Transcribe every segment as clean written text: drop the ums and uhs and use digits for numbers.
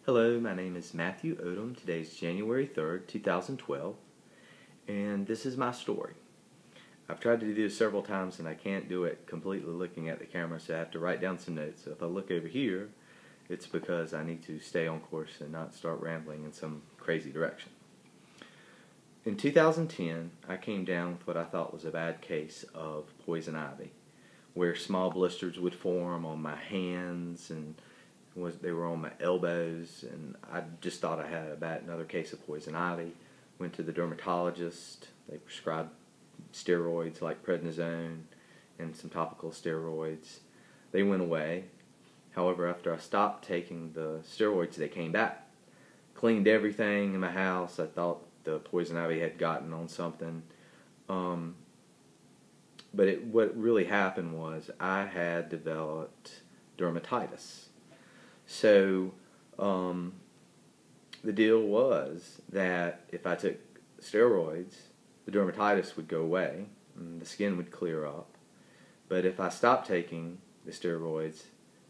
Hello, my name is Matthew Odom. Today is January 3rd, 2012, and this is my story. I've tried to do this several times and I can't do it completely looking at the camera, so I have to write down some notes. So if I look over here, it's because I need to stay on course and not start rambling in some crazy direction. In 2010, I came down with what I thought was a bad case of poison ivy, where small blisters would form on my hands and they were on my elbows, and I just thought I had another case of poison ivy. Went to the dermatologist. They prescribed steroids like prednisone and some topical steroids. They went away. However, after I stopped taking the steroids, they came back. Cleaned everything in my house. I thought the poison ivy had gotten on something. But what really happened was I had developed dermatitis. So the deal was that if I took steroids, the dermatitis would go away and the skin would clear up. But if I stopped taking the steroids,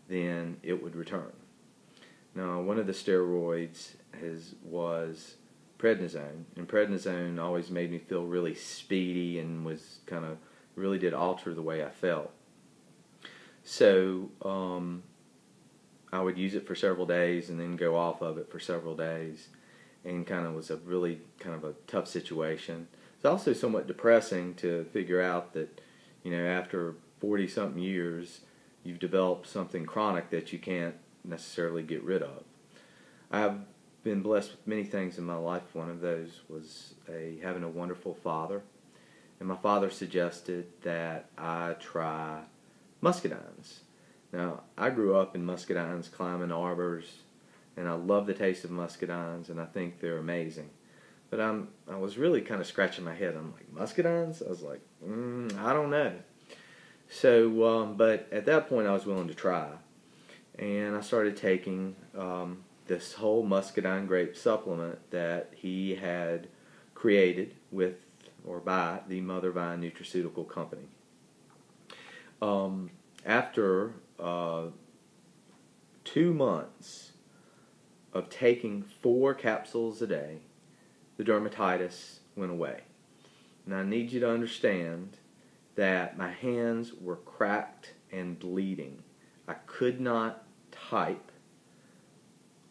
then it would return. Now, one of the steroids was prednisone, and prednisone always made me feel really speedy and was really did alter the way I felt. So I would use it for several days and then go off of it for several days, and was a really a tough situation. It's also somewhat depressing to figure out that, after 40-something years, you've developed something chronic that you can't necessarily get rid of. I've been blessed with many things in my life. One of those was having a wonderful father, and my father suggested that I try Muscadines. Now, I grew up in Muscadines, climbing arbors, and I love the taste of Muscadines, and I think they're amazing. But I was really scratching my head. I'm like, Muscadines? I was like, I don't know. So, but at that point, I was willing to try, and I started taking this whole muscadine grape supplement that he had created by the Mother Vine Nutraceutical Company. After 2 months of taking 4 capsules a day, the dermatitis went away. And I need you to understand that my hands were cracked and bleeding. I could not type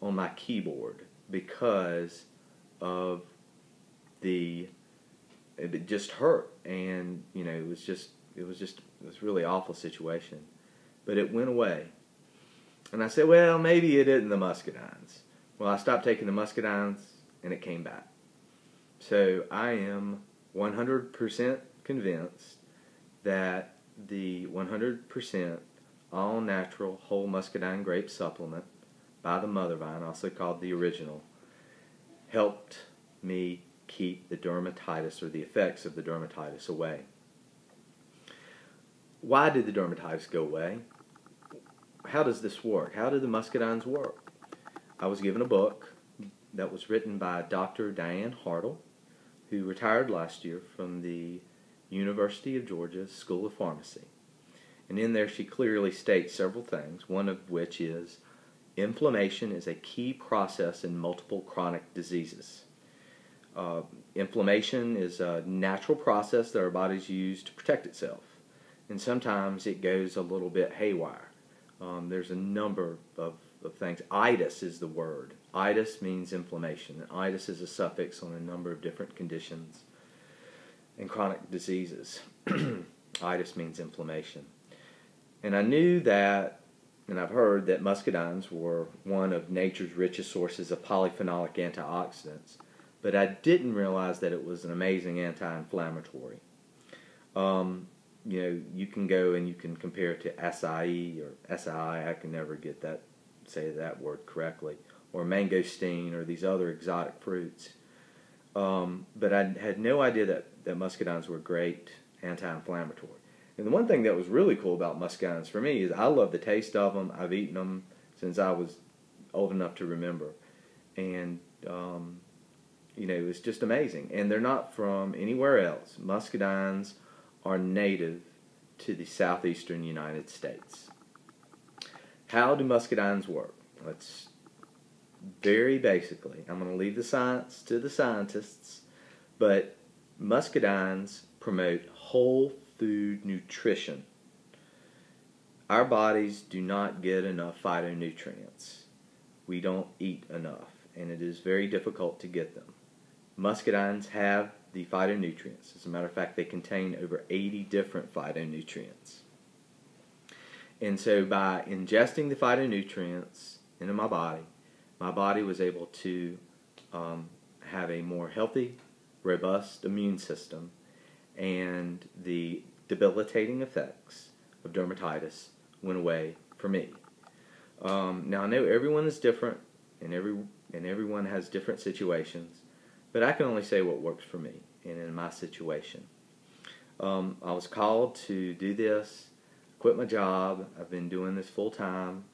on my keyboard because of it just hurt, and it was a really awful situation. But it went away. And I said, well, maybe it isn't the Muscadines. Well, I stopped taking the Muscadines, and it came back. So I am 100% convinced that the 100% all-natural whole muscadine grape supplement by the Mother Vine, also called the original, helped me keep the dermatitis, or the effects of the dermatitis, away. Why did the dermatitis go away? How does this work? How do the Muscadines work? I was given a book that was written by Dr. Diane Hartle, who retired last year from the University of Georgia School of Pharmacy. And in there she clearly states several things, one of which is inflammation is a key process in multiple chronic diseases. Inflammation is a natural process that our bodies use to protect itself. And sometimes it goes a little bit haywire. There's a number of things. Itis is the word. Itis means inflammation. And itis is a suffix on a number of different conditions and chronic diseases. Itis means inflammation. And I knew that, and I've heard that muscadines were one of nature's richest sources of polyphenolic antioxidants, but I didn't realize that it was an amazing anti-inflammatory. You can go and you can compare it to acai or acai, I can never say that word correctly, or mangosteen, or these other exotic fruits. But I had no idea that muscadines were great anti-inflammatory. And the one thing that was really cool about muscadines for me is I love the taste of them. I've eaten them since I was old enough to remember. And, it's just amazing. And they're not from anywhere else. Muscadines are native to the southeastern United States. How do muscadines work? Let's very basically, I'm going to leave the science to the scientists, but Muscadines promote whole food nutrition. Our bodies do not get enough phytonutrients. We don't eat enough, and it is very difficult to get them. Muscadines have the phytonutrients. As a matter of fact, they contain over 80 different phytonutrients. And so by ingesting the phytonutrients into my body was able to have a more healthy, robust immune system, and the debilitating effects of dermatitis went away for me. Now I know everyone is different, and everyone has different situations, but I can only say what works for me and in my situation. I was called to do this, quit my job. I've been doing this full time,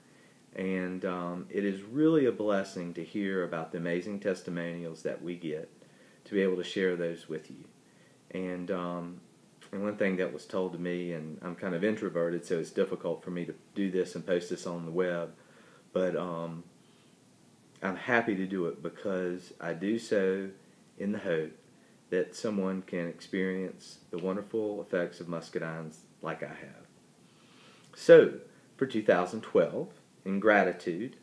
and it is really a blessing to hear about the amazing testimonials that we get, to be able to share those with you. And one thing that was told to me, and I'm kind of introverted, so it's difficult for me to do this and post this on the web, but I'm happy to do it because I do so in the hope that someone can experience the wonderful effects of Muscadines like I have. So, for 2012, in gratitude,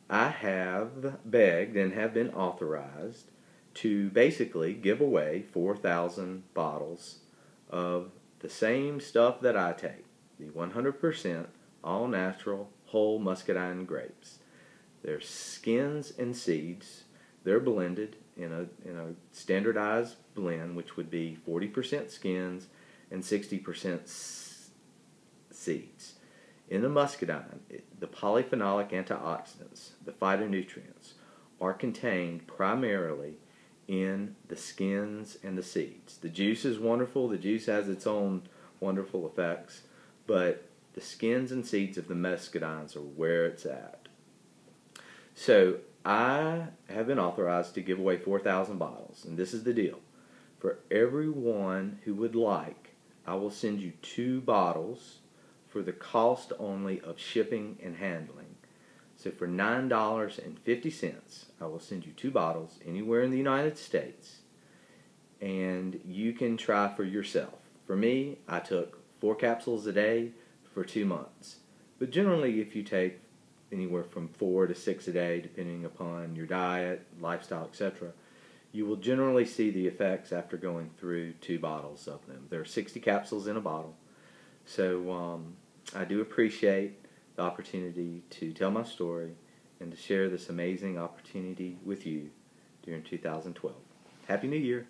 I have begged and have been authorized to basically give away 4,000 bottles of the same stuff that I take, the 100% all-natural whole muscadine grapes. They're skins and seeds. They're blended in a standardized blend, which would be 40% skins and 60% seeds. In the muscadine, the polyphenolic antioxidants, the phytonutrients, are contained primarily in the skins and the seeds. The juice is wonderful. The juice has its own wonderful effects, but the skins and seeds of the muscadines are where it's at. So I have been authorized to give away 4,000 bottles, and this is the deal. For everyone who would like, I will send you 2 bottles for the cost only of shipping and handling. So for $9.50, I will send you 2 bottles anywhere in the United States, and you can try for yourself. For me, I took 4 capsules a day for 2 months. But generally, if you take anywhere from 4 to 6 a day, depending upon your diet, lifestyle, etc., you will generally see the effects after going through 2 bottles of them. There are 60 capsules in a bottle. So I do appreciate the opportunity to tell my story and to share this amazing opportunity with you during 2012. Happy New Year!